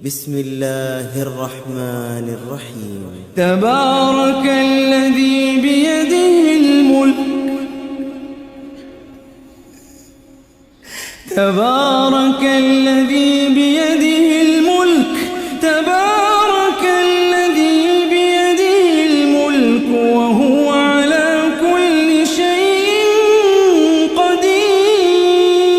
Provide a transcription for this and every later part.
بسم الله الرحمن الرحيم. تبارك الذي بيده الملك تبارك الذي بيده الملك تبارك الذي بيده الملك وهو على كل شيء قدير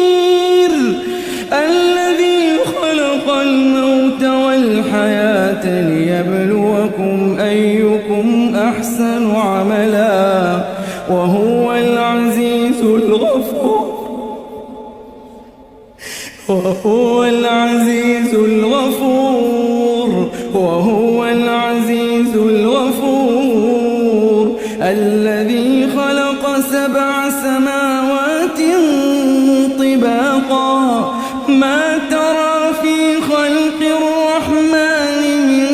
الذي خلق الموت والحياة ليبلوكم أيكم أحسن عملا وهو العزيز الغفور وهو العزيز الغفور الذي خلق 7 سماوات طباقا ما ترى في خلق الرحمن من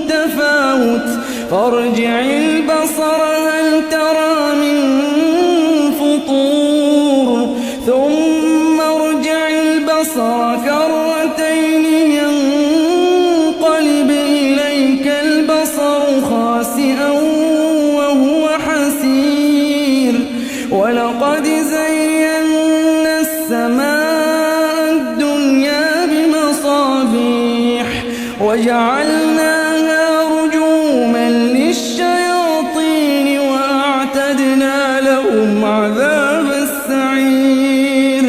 تفاوت فارجع البصر هل ترى من فطور ثم ارجع البصر كرتين ينقلب إليك البصر خاسئا وهو حسير ولقد زينا السماء الدنيا بمصابيح وجعلناها رجوما للشياطين وأعتدنا لهم عذاب السعير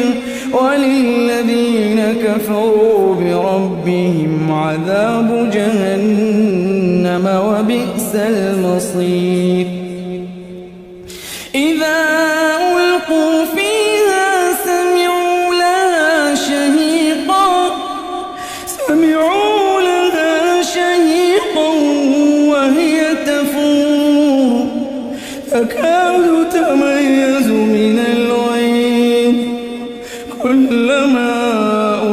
وللذين كفروا بربهم عذاب جهنم وبئس المصير إذا ألقوا فيها سمعوا لها شهيقا وهي تفور تكاد تميز من الغيظ كلما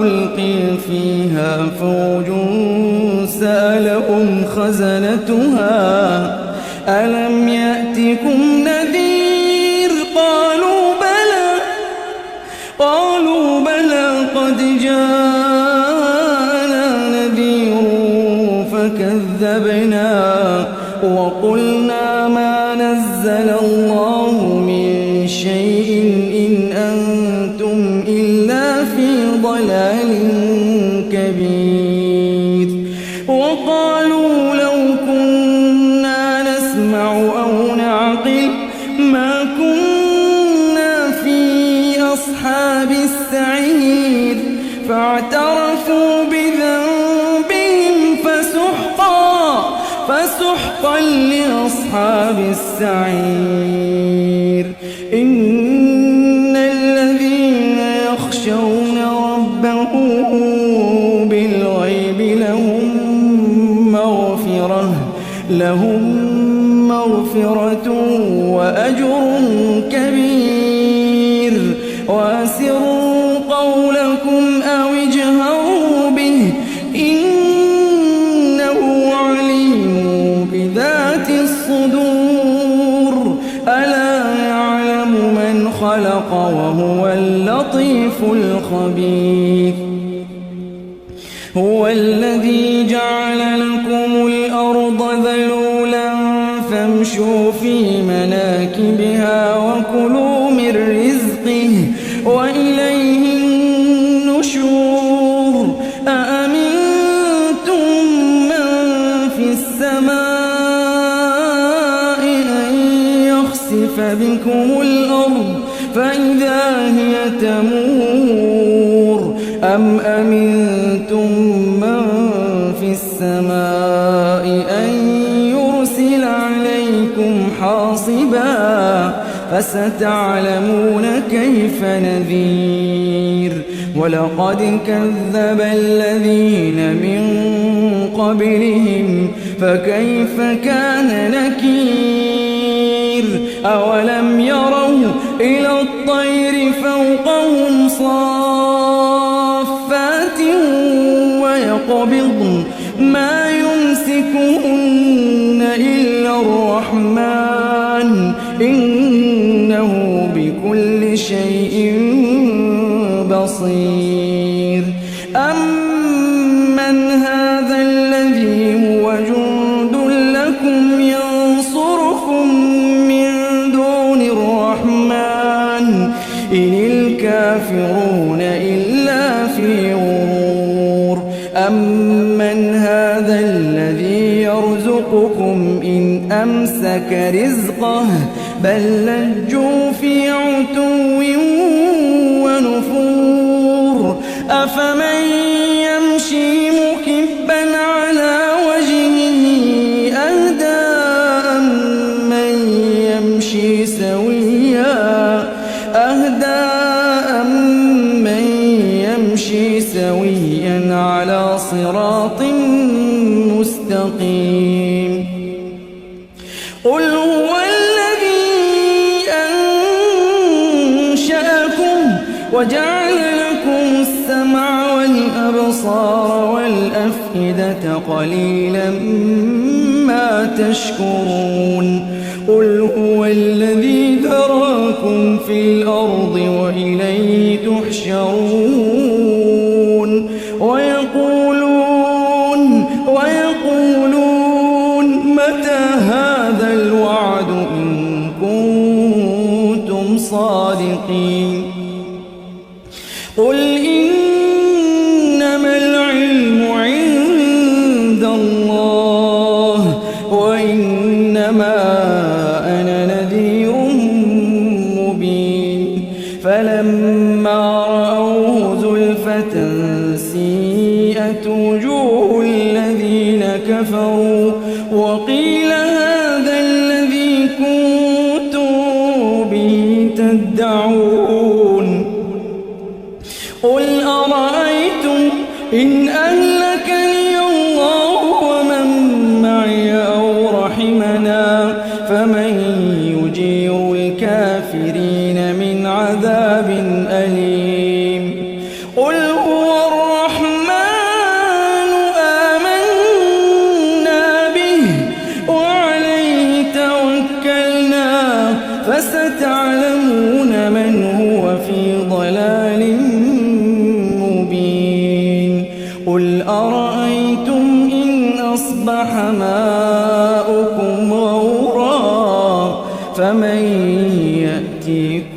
ألقي فيها فوج سألهم خزنتها ألم يأتكم نذير قالوا بلى قد جاءنا نذير فكذبنا وقلنا ما نزل الله من شيء إن أنتم إلا في ضلال كبير وقالوا لو كنا نسمع أو نعقل ما كنا في أصحاب السعير فاعترفوا بذنبهم فسحقا لأصحاب السعير إن الذين يخشون ربهم بالغيب لهم مغفرة وأجر كبير وأسروا قولكم أو اجهروا به إنه عليم بذات الصدور ألا يعلم من خلق وهو اللطيف الخبير هو الذي جعل لكم الأرض ذلولا فامشوا في مناكبها وكلوا من رزقه وإليه النشور أأمنتم من في السماء أن يخسف بكم الأرض فإذا هي تمور أم أمنتم من في السماء أن يرسل عليكم حاصبا فستعلمون كيف نذير ولقد كذب الذين من قبلهم فكيف كان نكير أولم يروا إلى الطير فوقهم صافات ويقبضن ما يمسكهن إلا الرحمن إنه بكل شيء بصير أمن أَمَّنْ هَذَا الَّذِي يَرْزُقُكُمْ إِنْ أَمْسَكَ رِزْقَهُ بَل لَّجُّوا فِي عُتُوٍّ وَنُفُورٍ أَفَمَن يَمْشِي مُكِبًّا عَلَىٰ وَجْهِهِ أَهْدَىٰ أَمَّن يَمْشِي سَوِيًّا عَلَىٰ صِرَاطٍ مُّسْتَقِيمٍ قُلْ هُوَ الَّذِي أَنشَأَكُمْ وَجَعَلَ لَكُمُ السَّمْعَ وَالْأَبْصَارَ وَالْأَفْئِدَةَ قَلِيلًا مَّا تَشْكُرُونَ قُلْ هُوَ الَّذِي ذَرَأَكُمْ فِي الْأَرْضِ وَإِلَيْهِ تُحْشَرُونَ ويقولون متى هذا الوعد إن كنتم صادقين قل إنما العلم عند الله وإنما أنا نذير مبين فلما رأوه زلفة سيئت وجوه الذين كفروا وقيل هذا الذي كنتم به تدعون قل أرأيتم إن أهلكني الله ومن معي أو رحمنا فمن يجير الكافرين من عذاب أليم قل هو الرحمن آمنا به وعليه توكلنا فستعلمون من هو في ضلال مبين قل أرأيتم إن أصبح ماؤكم غورا فمن يأتيكم